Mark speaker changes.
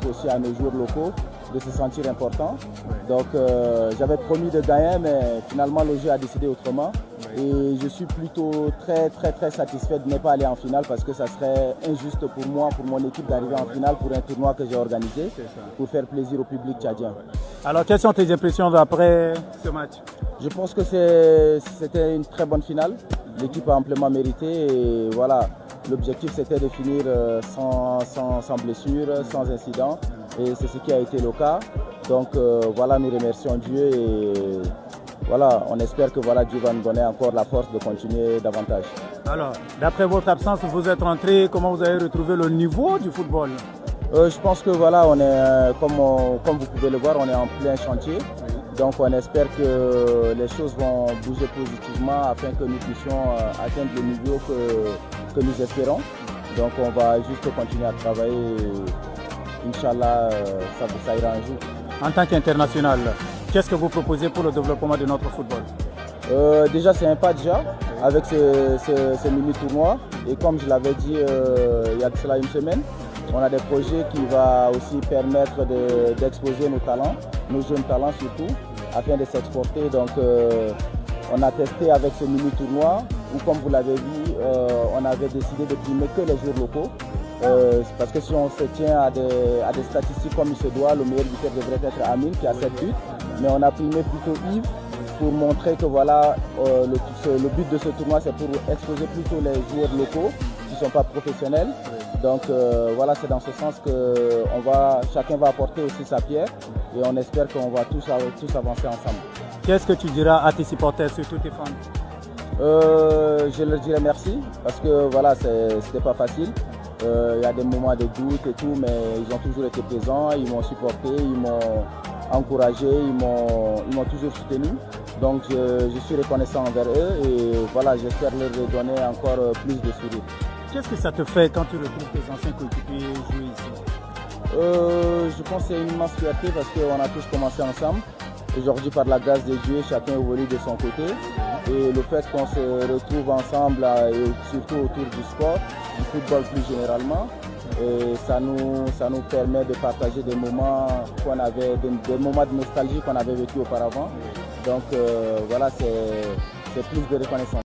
Speaker 1: permettre aussi à nos joueurs locaux de se sentir importants. Donc j'avais promis de gagner, mais finalement le jeu a décidé autrement. Et je suis plutôt très satisfait de ne pas aller en finale parce que ça serait injuste pour moi, pour mon équipe d'arriver en finale pour un tournoi que j'ai organisé pour faire plaisir au public tchadien.
Speaker 2: Alors quelles sont tes impressions après ce match?
Speaker 1: Je pense que c'était une très bonne finale. L'équipe a amplement mérité et voilà, l'objectif c'était de finir sans blessure, sans incident et c'est ce qui a été le cas. Donc voilà, nous remercions Dieu et voilà, on espère que voilà, Dieu va nous donner encore la force de continuer davantage.
Speaker 2: Alors, d'après votre absence, vous êtes rentré, comment vous avez retrouvé le niveau du football?
Speaker 1: Je pense que voilà, on est, comme vous pouvez le voir, on est en plein chantier. Donc on espère que les choses vont bouger positivement afin que nous puissions atteindre le niveau que nous espérons. Donc on va juste continuer à travailler et Inch'Allah, ça ira un jour.
Speaker 2: En tant qu'international, qu'est-ce que vous proposez pour le développement de notre football?
Speaker 1: Déjà c'est un pas déjà avec ces mini-tournois et comme je l'avais dit il y a de cela une semaine, on a des projets qui vont aussi permettre d'exposer nos talents, nos jeunes talents surtout, afin de s'exporter. Donc on a testé avec ce mini-tournoi où comme vous l'avez vu, on avait décidé de primer que les joueurs locaux. Parce que si on se tient à des statistiques comme il se doit, le meilleur buteur devrait être Amin qui a 7 buts. Mais on a primé plutôt Yves pour montrer que voilà, le but de ce tournoi c'est pour exposer plutôt les joueurs locaux qui ne sont pas professionnels. Donc voilà, c'est dans ce sens que chacun va apporter aussi sa pierre et on espère qu'on va tous avancer ensemble.
Speaker 2: Qu'est-ce que tu diras à tes supporters, surtout tes fans?
Speaker 1: Je leur dirai merci parce que voilà, c'était pas facile. Il y a des moments de doute et tout, mais ils ont toujours été présents, ils m'ont supporté, ils m'ont encouragé, ils m'ont toujours soutenu. Donc je suis reconnaissant envers eux et voilà, j'espère leur donner encore plus de sourire.
Speaker 2: Qu'est-ce que ça te fait quand tu retrouves tes anciens coéquipiers jouer ici?
Speaker 1: Je pense que c'est une immense fierté parce qu'on a tous commencé ensemble. Aujourd'hui, par la grâce de Dieu, chacun évolue de son côté. Et le fait qu'on se retrouve ensemble, et surtout autour du sport, du football plus généralement, et ça nous permet de partager des moments des moments de nostalgie qu'on avait vécu auparavant. Donc voilà, c'est plus de reconnaissance.